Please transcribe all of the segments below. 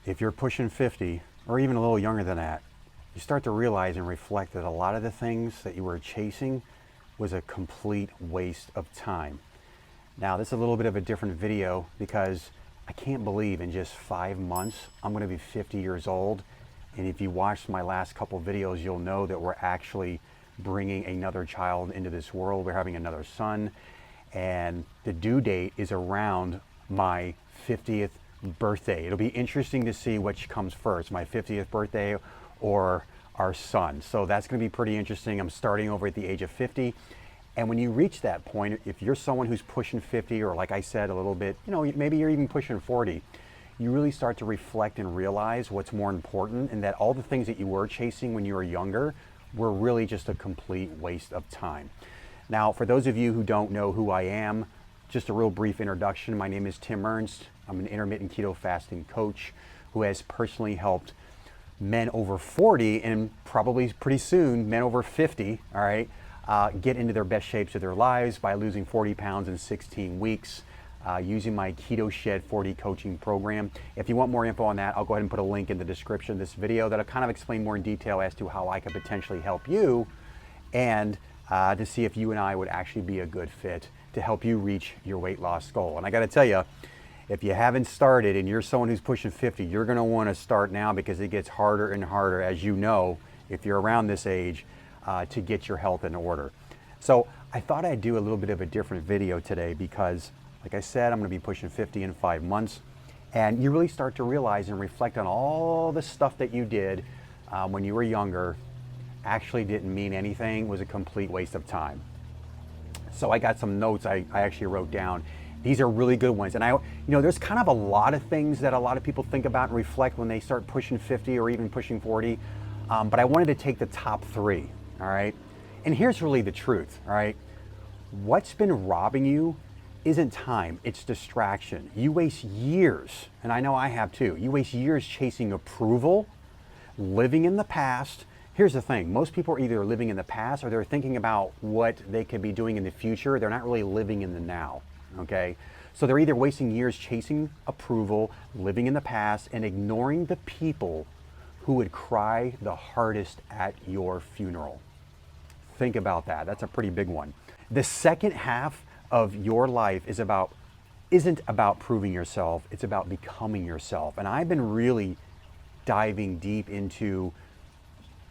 if you're pushing 50 or even a little younger than that, you start to realize and reflect that a lot of the things that you were chasing was a complete waste of time. Now, this is a little bit of a different video because I can't believe in just 5 months I'm going to be 50 years old. And if you watched my last couple videos, you'll know that we're actually bringing another child into this world. We're having another son, and the due date is around my 50th birthday. It'll be interesting to see which comes first, my 50th birthday or our son. So that's going to be pretty interesting. I'm starting over at the age of 50. And when you reach that point, if you're someone who's pushing 50, or like I said, a little bit, maybe you're even pushing 40, you really start to reflect and realize what's more important, and that all the things that you were chasing when you were younger were really just a complete waste of time. Now, for those of you who don't know who I am, just a real brief introduction. My name is Tim Ernst. I'm an intermittent keto fasting coach who has personally helped men over 40 and probably pretty soon men over 50, all right, get into their best shapes of their lives by losing 40 pounds in 16 weeks using my Keto Shed 40 coaching program. If you want more info on that, I'll go ahead and put a link in the description of this video that'll kind of explain more in detail as to how I could potentially help you, and to see if you and I would actually be a good fit to help you reach your weight loss goal. And I got to tell you, if you haven't started and you're someone who's pushing 50, you're going to want to start now, because it gets harder and harder, as you know, if you're around this age, to get your health in order. So I thought I'd do a little bit of a different video today because, like I said, I'm going to be pushing 50 in 5 months. And you really start to realize and reflect on all the stuff that you did when you were younger actually didn't mean anything, was a complete waste of time. So I got some notes I actually wrote down. These are really good ones. And there's kind of a lot of things that a lot of people think about and reflect when they start pushing 50 or even pushing 40. But I wanted to take the top 3, all right? And here's really the truth, all right? What's been robbing you isn't time, it's distraction. You waste years, and I know I have too, you waste years chasing approval, living in the past. Here's the thing, most people are either living in the past or they're thinking about what they could be doing in the future. They're not really living in the now, okay? So they're either wasting years chasing approval, living in the past, and ignoring the people who would cry the hardest at your funeral. Think about that. That's a pretty big one. The second half of your life isn't about proving yourself, it's about becoming yourself. And I've been really diving deep into,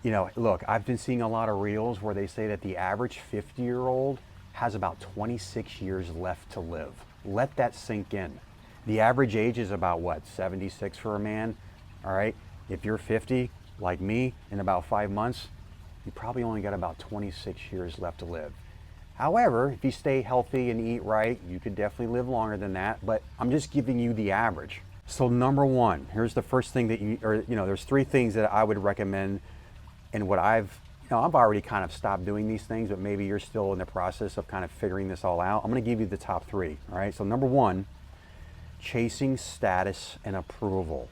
look, I've been seeing a lot of reels where they say that the average 50-year-old has about 26 years left to live. Let that sink in. The average age is about what, 76 for a man, all right? If you're 50, like me, in about 5 months, you probably only got about 26 years left to live. However, if you stay healthy and eat right, you could definitely live longer than that, but I'm just giving you the average. So number one, here's the first thing that there's 3 things that I would recommend, and what I've already kind of stopped doing these things, but maybe you're still in the process of kind of figuring this all out. I'm going to give you the top 3, all right? So number 1, chasing status and approval.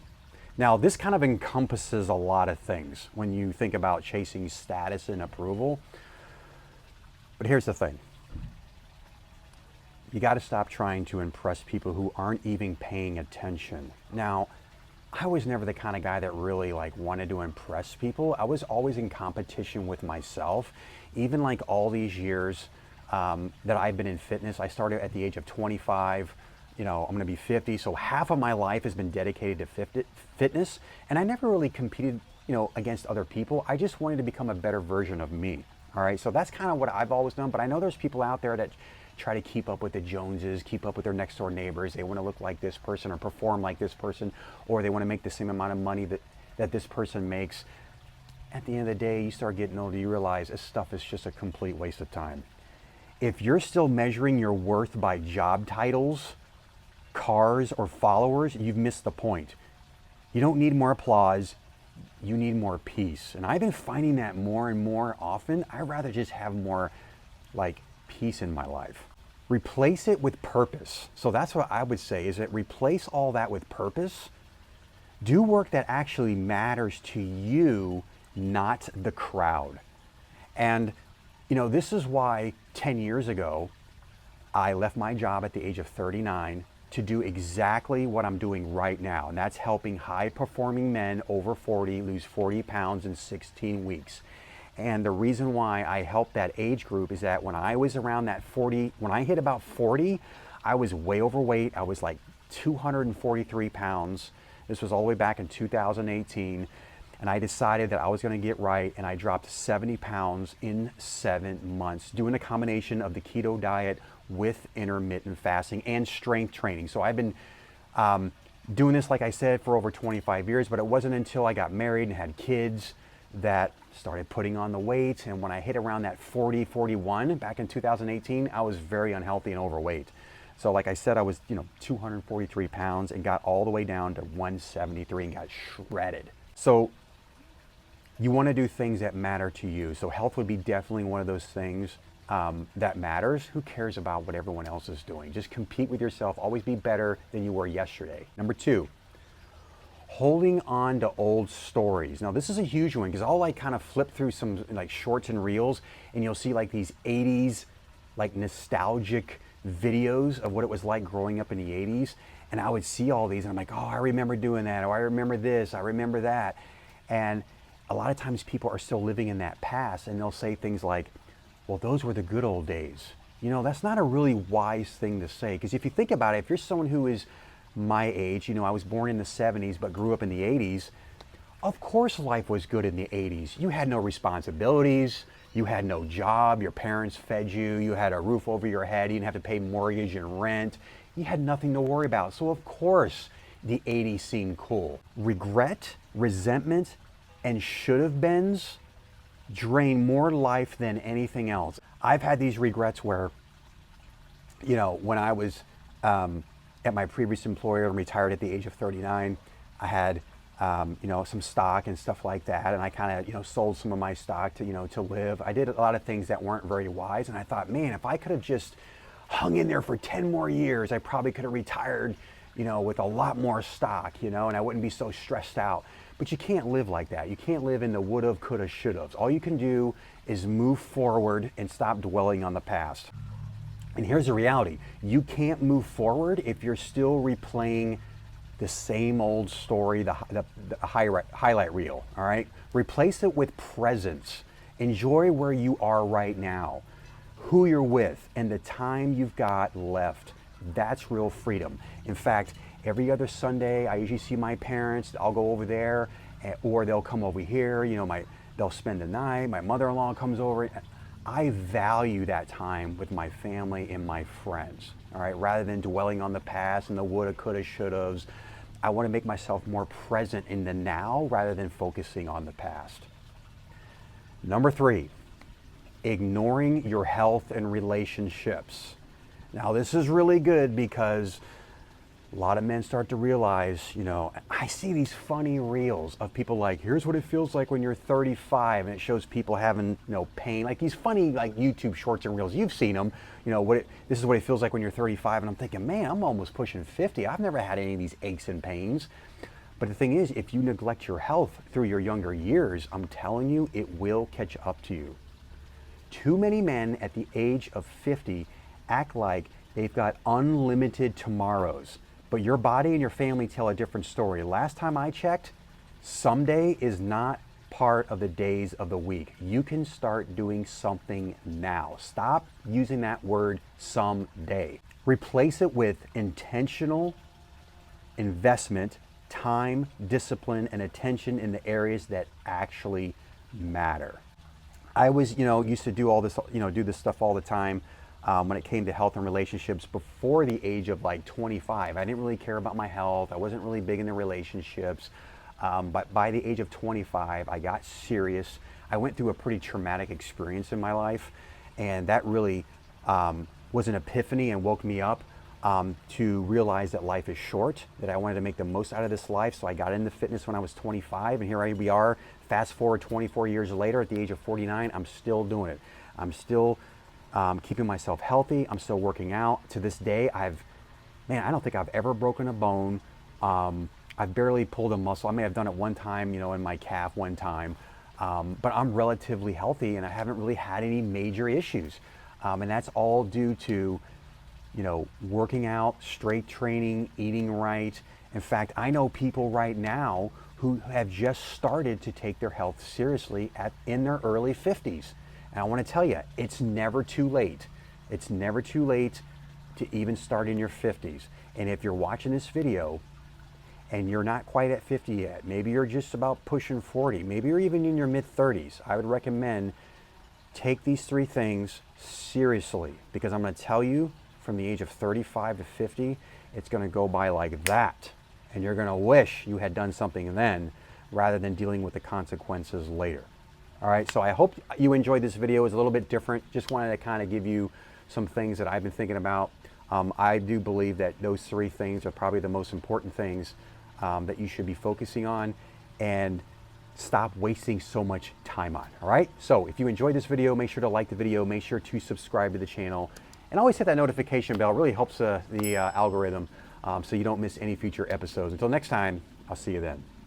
Now, this kind of encompasses a lot of things when you think about chasing status and approval. But here's the thing. You got to stop trying to impress people who aren't even paying attention. Now, I was never the kind of guy that really wanted to impress people. I was always in competition with myself. Even all these years that I've been in fitness, I started at the age of 25. I'm going to be 50, so half of my life has been dedicated to fitness, and I never really competed, against other people. I just wanted to become a better version of me, all right? So that's kind of what I've always done, but I know there's people out there that try to keep up with the Joneses, keep up with their next door neighbors. They want to look like this person or perform like this person, or they want to make the same amount of money that this person makes. At the end of the day, you start getting older, you realize this stuff is just a complete waste of time. If you're still measuring your worth by job titles, cars, or followers, you've missed the point. You don't need more applause, you need more peace. And I've been finding that more and more often. I'd rather just have more peace in my life. Replace it with purpose. So that's what I would say, is that replace all that with purpose. Do work that actually matters to you, not the crowd. And this is why 10 years ago, I left my job at the age of 39 to do exactly what I'm doing right now, and that's helping high performing men over 40 lose 40 pounds in 16 weeks. And the reason why I help that age group is that when I was around that 40, when I hit about 40, I was way overweight. I was like 243 pounds. This was all the way back in 2018. And I decided that I was going to get right, and I dropped 70 pounds in 7 months, doing a combination of the keto diet with intermittent fasting and strength training. So I've been doing this, like I said, for over 25 years, but it wasn't until I got married and had kids that started putting on the weight. And when I hit around that 40, 41 back in 2018, I was very unhealthy and overweight. So like I said, I was 243 pounds and got all the way down to 173 and got shredded. So you want to do things that matter to you. So health would be definitely one of those things that matters. Who cares about what everyone else is doing? Just compete with yourself. Always be better than you were yesterday. Number 2, holding on to old stories. Now this is a huge one because I'll like kind of flip through some like shorts and reels, and you'll see like these 80s like nostalgic videos of what it was like growing up in the 80s. And I would see all these and I'm like, oh, I remember doing that. Or I remember this, I remember that. And a lot of times people are still living in that past, and they'll say things like, well, those were the good old days. That's not a really wise thing to say, because if you think about it, if you're someone who is my age, I was born in the 70s but grew up in the 80s, of course life was good in the 80s. You had no responsibilities, you had no job, your parents fed you, you had a roof over your head, you didn't have to pay mortgage and rent, you had nothing to worry about. So of course the 80s seemed cool. Regret, resentment, and should have beens drain more life than anything else. I've had these regrets where, when I was at my previous employer and retired at the age of 39, I had, some stock and stuff like that. And I kind of, sold some of my stock to live. I did a lot of things that weren't very wise. And I thought, man, if I could have just hung in there for 10 more years, I probably could have retired, with a lot more stock, and I wouldn't be so stressed out. But you can't live like that. You can't live in the woulda, coulda, shoulda. All you can do is move forward and stop dwelling on the past. And here's the reality. You can't move forward if you're still replaying the same old story, the highlight reel, all right? Replace it with presence. Enjoy where you are right now, who you're with, and the time you've got left. That's real freedom. In fact, every other Sunday, I usually see my parents. I'll go over there, or they'll come over here. They'll spend the night. My mother-in-law comes over. I value that time with my family and my friends, all right? Rather than dwelling on the past and the woulda, coulda, shouldas, I want to make myself more present in the now rather than focusing on the past. Number 3, ignoring your health and relationships. Now this is really good because a lot of men start to realize, I see these funny reels of people like, here's what it feels like when you're 35, and it shows people having, pain, like these funny, like YouTube shorts and reels. You've seen them, this is what it feels like when you're 35, and I'm thinking, man, I'm almost pushing 50. I've never had any of these aches and pains. But the thing is, if you neglect your health through your younger years, I'm telling you, it will catch up to you. Too many men at the age of 50 act like they've got unlimited tomorrows. But your body and your family tell a different story. Last time I checked, someday is not part of the days of the week. You can start doing something now. Stop using that word someday. Replace it with intentional investment, time, discipline, and attention in the areas that actually matter. I was, used to do all this, do this stuff all the time. When it came to health and relationships before the age of like 25. I didn't really care about my health. I wasn't really big into relationships. But by the age of 25, I got serious. I went through a pretty traumatic experience in my life, and that really was an epiphany and woke me up to realize that life is short, that I wanted to make the most out of this life. So I got into fitness when I was 25, and here we are, fast forward 24 years later at the age of 49, I'm still doing it. I'm still keeping myself healthy. I'm still working out. To this day, I don't think I've ever broken a bone. I've barely pulled a muscle. I may have done it one time, in my calf one time. But I'm relatively healthy and I haven't really had any major issues. And that's all due to working out, strength training, eating right. In fact, I know people right now who have just started to take their health seriously in their early 50s. And I want to tell you, it's never too late. It's never too late to even start in your 50s. And if you're watching this video and you're not quite at 50 yet, maybe you're just about pushing 40, maybe you're even in your mid-30s, I would recommend take these 3 things seriously, because I'm going to tell you, from the age of 35 to 50, it's going to go by like that. And you're going to wish you had done something then rather than dealing with the consequences later. All right, so I hope you enjoyed this video. It's a little bit different. Just wanted to kind of give you some things that I've been thinking about. I do believe that those 3 things are probably the most important things that you should be focusing on, and stop wasting so much time on. All right, so if you enjoyed this video, make sure to like the video, make sure to subscribe to the channel, and always hit that notification bell. It really helps the algorithm so you don't miss any future episodes. Until next time, I'll see you then.